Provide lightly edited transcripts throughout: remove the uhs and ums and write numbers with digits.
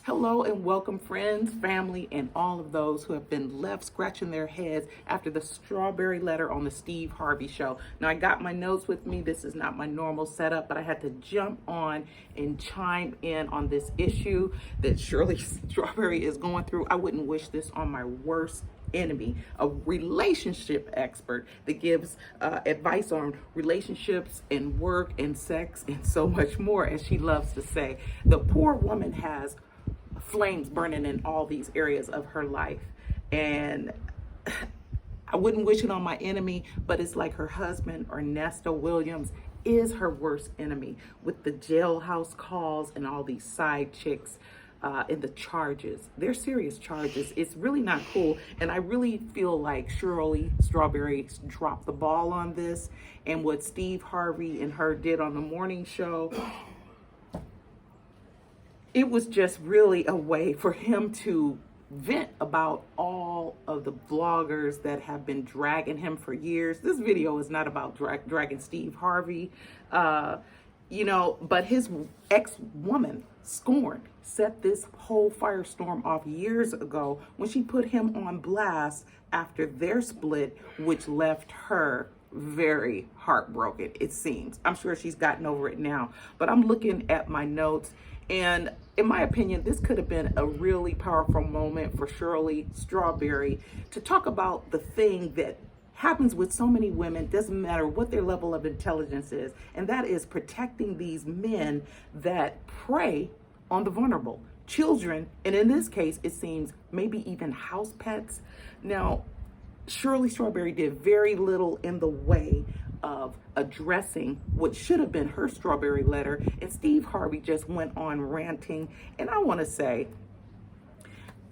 Hello and welcome, friends, family, and all of those who have been left scratching their heads after the strawberry letter on the Steve Harvey show. Now, I got my notes with me. This is not my normal setup, but I had to jump on and chime in on this issue that Shirley Strawberry is going through. I wouldn't wish this on my worst enemy, a relationship expert that gives advice on relationships and work and sex and so much more, as she loves to say. The poor woman has flames burning in all these areas of her life, and I wouldn't wish it on my enemy, but it's like her husband, Ernesto Williams, is her worst enemy with the jailhouse calls and all these side chicks and the charges. They're serious charges. It's really not cool, and I really feel like Shirley Strawberry dropped the ball on this, and what Steve Harvey and her did on the morning show, it was just really a way for him to vent about all of the vloggers that have been dragging him for years. This video is not about dragging Steve Harvey, but his ex-woman, Scorn, set this whole firestorm off years ago when she put him on blast after their split, which left her very heartbroken, it seems. I'm sure she's gotten over it now, but I'm looking at my notes, and in my opinion, this could have been a really powerful moment for Shirley Strawberry to talk about the thing that happens with so many women, doesn't matter what their level of intelligence is, and that is protecting these men that prey on the vulnerable, children, and in this case, it seems maybe even house pets. Now, Shirley Strawberry did very little in the way of addressing what should have been her strawberry letter, and Steve Harvey just went on ranting. And I want to say,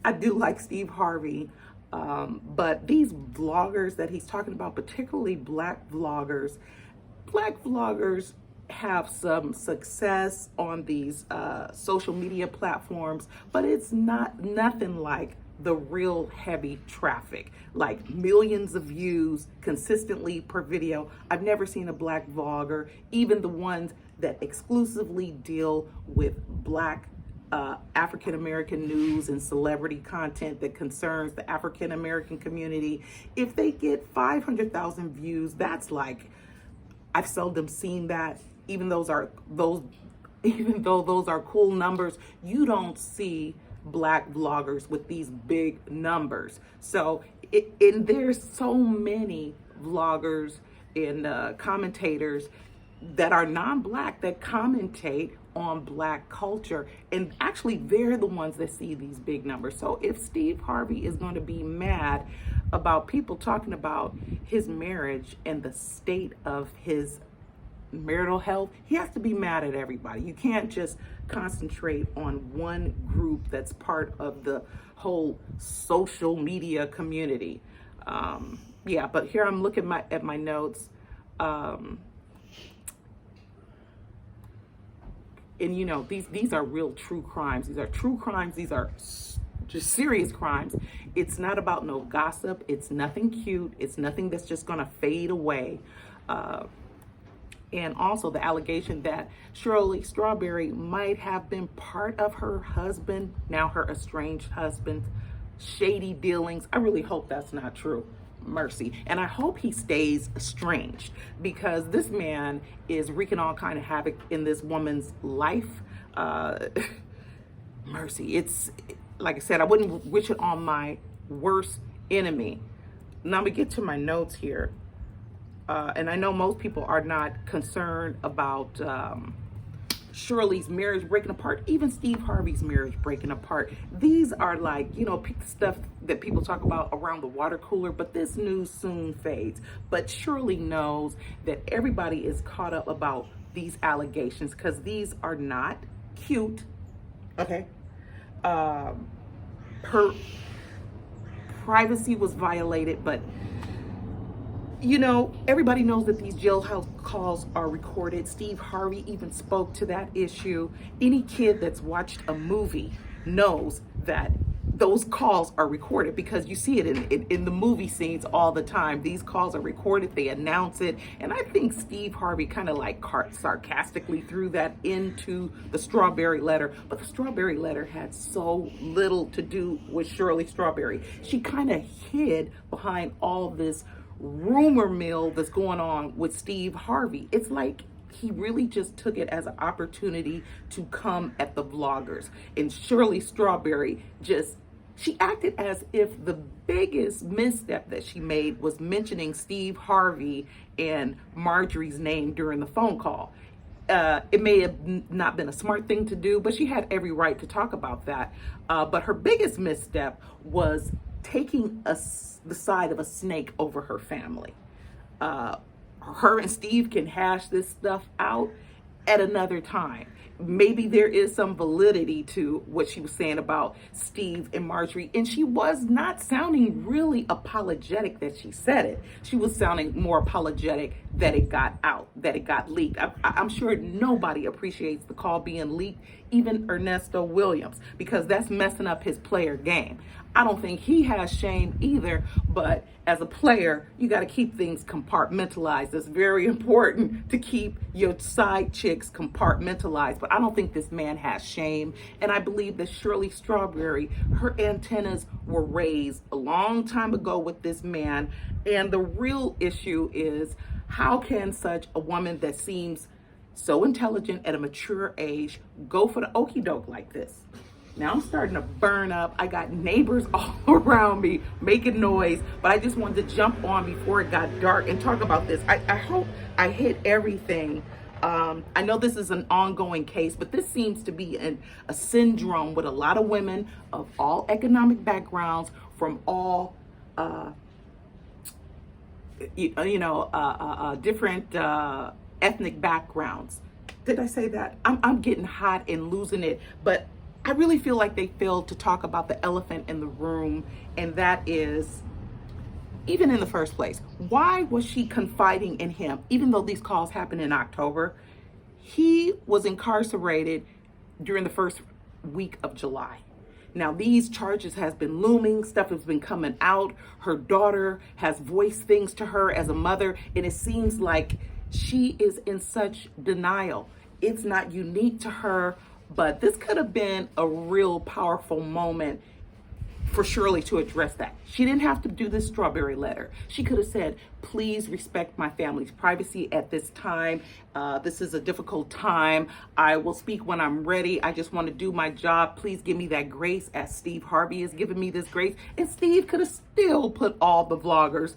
I do like Steve Harvey, but these vloggers that he's talking about, particularly black vloggers have some success on these social media platforms, but it's nothing like the real heavy traffic, like millions of views consistently per video. I've never seen a black vlogger, even the ones that exclusively deal with black African-American news and celebrity content that concerns the African-American community. If they get 500,000 views, that's like, I've seldom seen that. Even though those are cool numbers, you don't see black vloggers with these big numbers. So there's so many vloggers and commentators that are non-black that commentate on black culture, and actually they're the ones that see these big numbers. So if Steve Harvey is going to be mad about people talking about his marriage and the state of his marital health, he has to be mad at everybody. You can't just concentrate on one group that's part of the whole social media community. But here I'm looking at my notes. And these are real true crimes. These are true crimes. These are just serious crimes. It's not about no gossip. It's nothing cute. It's nothing that's just gonna fade away. And also the allegation that Shirley Strawberry might have been part of her husband, now her estranged husband's shady dealings. I really hope that's not true. Mercy. And I hope he stays estranged, because this man is wreaking all kind of havoc in this woman's life. Mercy. It's, like I said, I wouldn't wish it on my worst enemy. Now we get to my notes here. And I know most people are not concerned about Shirley's marriage breaking apart, even Steve Harvey's marriage breaking apart. These are like, stuff that people talk about around the water cooler, but this news soon fades. But Shirley knows that everybody is caught up about these allegations because these are not cute, okay? Her privacy was violated, but everybody knows that these jailhouse calls are recorded. Steve Harvey even spoke to that issue. Any kid that's watched a movie knows that those calls are recorded, because you see it in the movie scenes all the time. These calls are recorded, they announce it, and I think Steve Harvey kind of like sarcastically threw that into the Strawberry Letter, but the Strawberry Letter had so little to do with Shirley Strawberry. She kind of hid behind all this rumor mill that's going on with Steve Harvey. It's like he really just took it as an opportunity to come at the vloggers. And Shirley Strawberry she acted as if the biggest misstep that she made was mentioning Steve Harvey and Marjorie's name during the phone call. It may have not been a smart thing to do, but she had every right to talk about that. But her biggest misstep was taking the side of a snake over her family. Her and Steve can hash this stuff out at another time. Maybe there is some validity to what she was saying about Steve and Marjorie, and she was not sounding really apologetic that she said it. She was sounding more apologetic that it got out, that it got leaked. I'm sure nobody appreciates the call being leaked, even Ernesto Williams, because that's messing up his player game. I don't think he has shame either, but as a player, you got to keep things compartmentalized. It's very important to keep your side chicks compartmentalized, but I don't think this man has shame. And I believe that Shirley Strawberry, her antennas were raised a long time ago with this man. And the real issue is, how can such a woman that seems so intelligent at a mature age go for the okie doke like this? Now I'm starting to burn up. I got neighbors all around me making noise, but I just wanted to jump on before it got dark and talk about this. I hope I hit everything. I know this is an ongoing case, but this seems to be a syndrome with a lot of women of all economic backgrounds, from all different ethnic backgrounds. Did I say that? I'm getting hot and losing it, but I really feel like they failed to talk about the elephant in the room, and that is, even in the first place, why was she confiding in him? Even though these calls happened in October, he was incarcerated during the first week of July. Now, these charges has been looming, stuff has been coming out. Her daughter has voiced things to her as a mother, and it seems like she is in such denial. It's not unique to her, but this could have been a real powerful moment for Shirley to address that. She didn't have to do this Strawberry Letter. She could have said, please respect my family's privacy at this time. This is a difficult time. I will speak when I'm ready. I just want to do my job. Please give me that grace, as Steve Harvey has given me this grace. And Steve could have still put all the vloggers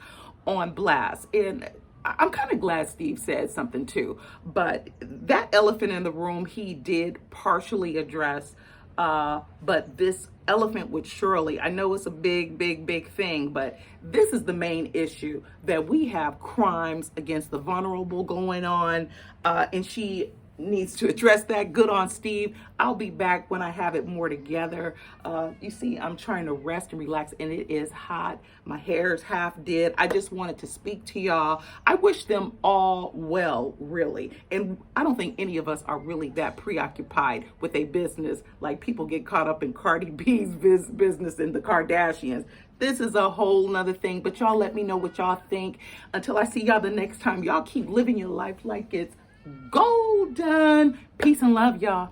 on blast. And I'm kind of glad Steve said something too, but that elephant in the room he did partially address, but this elephant with Shirley, I know it's a big thing, but this is the main issue, that we have crimes against the vulnerable going on, and she needs to address that. Good on Steve. I'll be back when I have it more together. You see, I'm trying to rest and relax, and it is hot. My hair's half dead. I just wanted to speak to y'all. I wish them all well, really. And I don't think any of us are really that preoccupied with a business like people get caught up in Cardi B's business and the Kardashians. This is a whole nother thing, but y'all let me know what y'all think. Until I see y'all the next time, y'all keep living your life like it's golden. Peace and love, y'all.